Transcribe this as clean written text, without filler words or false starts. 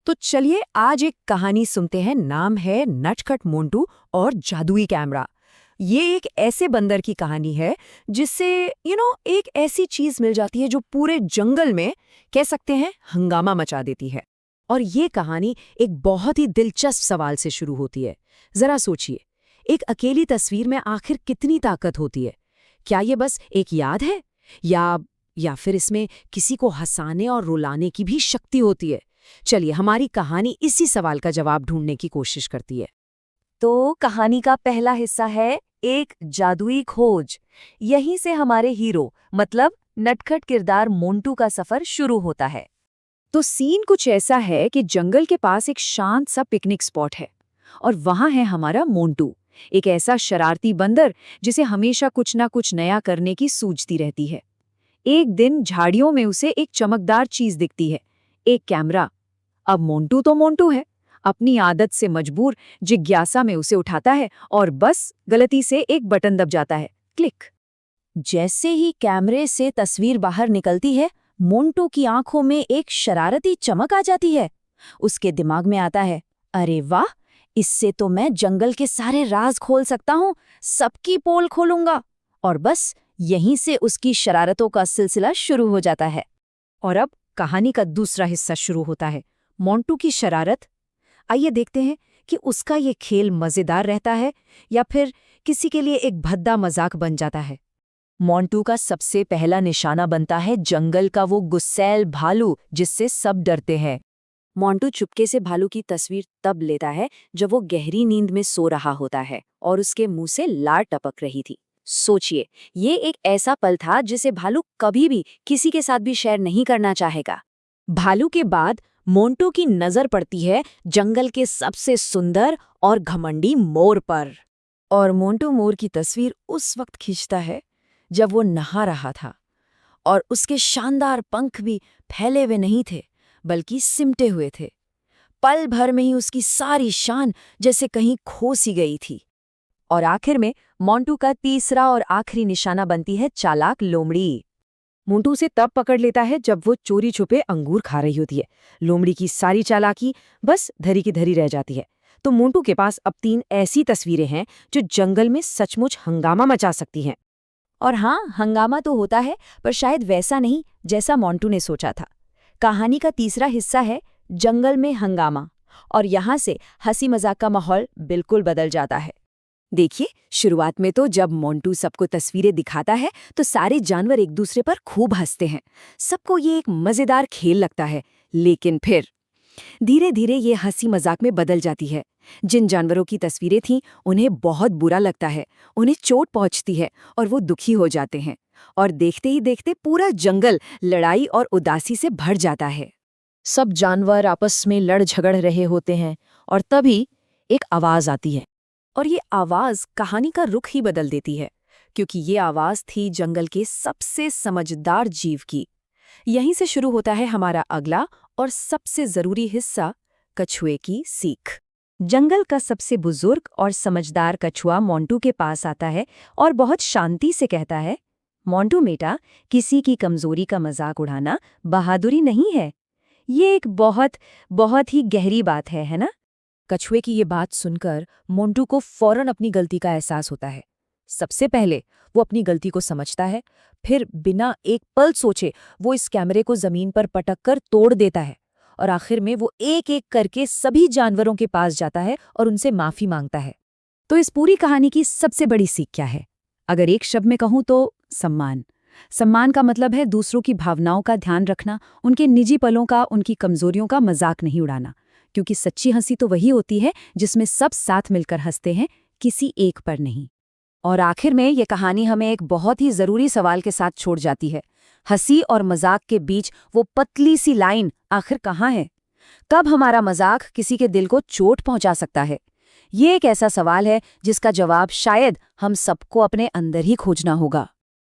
तो चलिए आज एक कहानी सुनते हैं। नाम है नटखट मोंटू और जादुई कैमरा। ये एक ऐसे बंदर की कहानी है जिससे एक ऐसी चीज मिल जाती है जो पूरे जंगल में कह सकते हैं हंगामा मचा देती है। और ये कहानी एक बहुत ही दिलचस्प सवाल से शुरू होती है। जरा सोचिए, एक अकेली तस्वीर में आखिर कितनी ताकत होती है? क्या ये बस एक याद है या फिर इसमें किसी को हंसाने और रुलाने की भी शक्ति होती है? चलिए हमारी कहानी इसी सवाल का जवाब ढूंढने की कोशिश करती है। तो कहानी का पहला हिस्सा है एक जादुई खोज। यहीं से हमारे हीरो मतलब नटखट किरदार मोंटू का सफर शुरू होता है। तो सीन कुछ ऐसा है कि जंगल के पास एक शांत सा पिकनिक स्पॉट है और वहां है हमारा मोंटू, एक ऐसा शरारती बंदर जिसे हमेशा कुछ ना कुछ नया करने की सूझती रहती है। एक दिन झाड़ियों में उसे एक चमकदार चीज दिखती है, एक कैमरा। अब मोंटू तो मोंटू है, अपनी आदत से मजबूर जिज्ञासा में उसे उठाता है और बस गलती से एक बटन दब जाता है, क्लिक। जैसे ही कैमरे से तस्वीर बाहर निकलती है, मोंटू की आंखों में एक शरारती चमक आ जाती है। उसके दिमाग में आता है, अरे वाह, इससे तो मैं जंगल के सारे राज खोल सकता हूँ, सबकी पोल खोलूंगा। और बस यहीं से उसकी शरारतों का सिलसिला शुरू हो जाता है। और अब कहानी का दूसरा हिस्सा शुरू होता है, मोंटू की शरारत। आइए देखते हैं कि उसका ये खेल मजेदार रहता है या फिर किसी के लिए एक भद्दा मजाक बन जाता है। मोंटू का सबसे पहला निशाना बनता है जंगल का वो गुस्सैल भालू जिससे सब डरते हैं। मोंटू चुपके से भालू की तस्वीर तब लेता है जब वो गहरी नींद में सो रहा होता है और उसके मुंह से लार टपक रही थी। सोचिए, ये एक ऐसा पल था जिसे भालू कभी भी किसी के साथ भी शेयर नहीं करना चाहेगा। भालू के बाद मोंटू की नजर पड़ती है जंगल के सबसे सुंदर और घमंडी मोर पर। और मोंटू मोर की तस्वीर उस वक्त खींचता है जब वो नहा रहा था और उसके शानदार पंख भी फैले हुए नहीं थे बल्कि सिमटे हुए थे। पल भर में ही उसकी सारी शान जैसे कहीं खो सी गई थी। और आखिर में मोंटू का तीसरा और आखिरी निशाना बनती है चालाक लोमड़ी। मोंटू उसे तब पकड़ लेता है जब वो चोरी छुपे अंगूर खा रही होती है। लोमड़ी की सारी चालाकी बस धरी की धरी रह जाती है। तो मोंटू के पास अब 3 ऐसी तस्वीरें हैं जो जंगल में सचमुच हंगामा मचा सकती हैं। और हाँ, हंगामा तो होता है, पर शायद वैसा नहीं जैसा मोंटू ने सोचा था। कहानी का तीसरा हिस्सा है जंगल में हंगामा, और यहाँ से हंसी मजाक का माहौल बिल्कुल बदल जाता है। देखिए, शुरुआत में तो जब मोंटू सबको तस्वीरें दिखाता है तो सारे जानवर एक दूसरे पर खूब हंसते हैं। सबको ये एक मजेदार खेल लगता है। लेकिन फिर धीरे धीरे ये हंसी मजाक में बदल जाती है। जिन जानवरों की तस्वीरें थीं उन्हें बहुत बुरा लगता है, उन्हें चोट पहुंचती है और वो दुखी हो जाते हैं। और देखते ही देखते पूरा जंगल लड़ाई और उदासी से भर जाता है। सब जानवर आपस में लड़ झगड़ रहे होते हैं और तभी एक आवाज आती है। और ये आवाज कहानी का रुख ही बदल देती है, क्योंकि ये आवाज थी जंगल के सबसे समझदार जीव की। यहीं से शुरू होता है हमारा अगला और सबसे जरूरी हिस्सा, कछुए की सीख। जंगल का सबसे बुजुर्ग और समझदार कछुआ मोंटू के पास आता है और बहुत शांति से कहता है, मोंटू बेटा, किसी की कमजोरी का मजाक उड़ाना बहादुरी नहीं है। ये एक बहुत बहुत ही गहरी बात है ना? कछुए की ये बात सुनकर मोंटू को फौरन अपनी गलती का एहसास होता है। सबसे पहले वो अपनी गलती को समझता है, फिर बिना एक पल सोचे वो इस कैमरे को जमीन पर पटक कर तोड़ देता है और आखिर में वो एक एक करके सभी जानवरों के पास जाता है और उनसे माफी मांगता है। तो इस पूरी कहानी की सबसे बड़ी सीख क्या है? अगर एक शब्द में कहूँ तो सम्मान। सम्मान का मतलब है दूसरों की भावनाओं का ध्यान रखना, उनके निजी पलों का, उनकी कमजोरियों का मजाक नहीं उड़ाना। क्योंकि सच्ची हंसी तो वही होती है जिसमें सब साथ मिलकर हंसते हैं, किसी एक पर नहीं। और आखिर में ये कहानी हमें एक बहुत ही जरूरी सवाल के साथ छोड़ जाती है। हंसी और मजाक के बीच वो पतली सी लाइन आखिर कहाँ है? कब हमारा मजाक किसी के दिल को चोट पहुंचा सकता है? ये एक ऐसा सवाल है जिसका जवाब शायद हम सबको अपने अंदर ही खोजना होगा।